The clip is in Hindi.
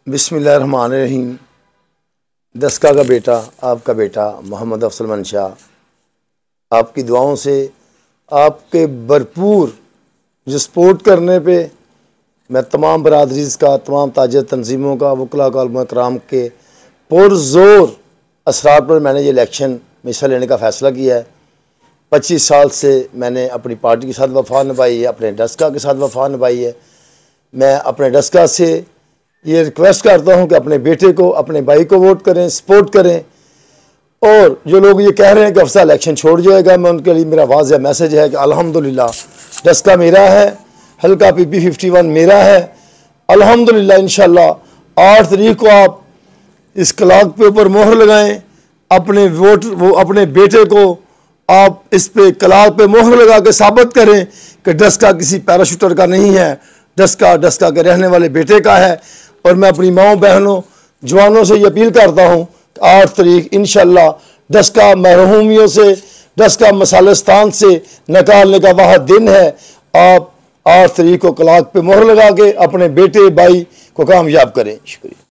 बिस्मिल्लाहिर्रहमानिर्रहीम। दस्का का बेटा, आपका बेटा मोहम्मद अफसल मंशा, आपकी दुआओं से, आपके भरपूर जो सपोर्ट करने पे मैं तमाम बरादरीज़ का, तमाम ताजर तंजीमों का, वकला का, कराम के पुरज़ोर असरार पर मैंने ये इलेक्शन में हिस्सा लेने का फ़ैसला किया है। 25 साल से मैंने अपनी पार्टी के साथ वफ़ा निभाई है, अपने डस्का के साथ वफ़ा निभाई है। मैं अपने डस्का से ये रिक्वेस्ट करता हूँ कि अपने बेटे को, अपने भाई को वोट करें, सपोर्ट करें। और जो लोग ये कह रहे हैं कि अफसा इलेक्शन छोड़ जाएगा, मैं उनके लिए मेरा वाज़ेह मैसेज है कि अल्हम्दुलिल्लाह डस्का मेरा है, हल्का PP 51 मेरा है। अल्हम्दुलिल्लाह इंशाअल्लाह 8 तारीख को आप इस क्लॉक पे ऊपर मोहर लगाएं, अपने वोट वो अपने बेटे को आप इस पे क्लॉक पे मोहर लगा के साबित करें कि डस्का किसी पैराशूटर का नहीं है, डस्का के रहने वाले बेटे का है। और मैं अपनी माओ बहनों जवानों से ये अपील करता हूँ कि 8 तारीख इंशाअल्लाह डस्का महरूमियों से, डस्का मसालिस्तान से निकालने का वह दिन है। आप 8 तारीख को क्लॉक पे मोहर लगा के अपने बेटे भाई को कामयाब करें। शुक्रिया।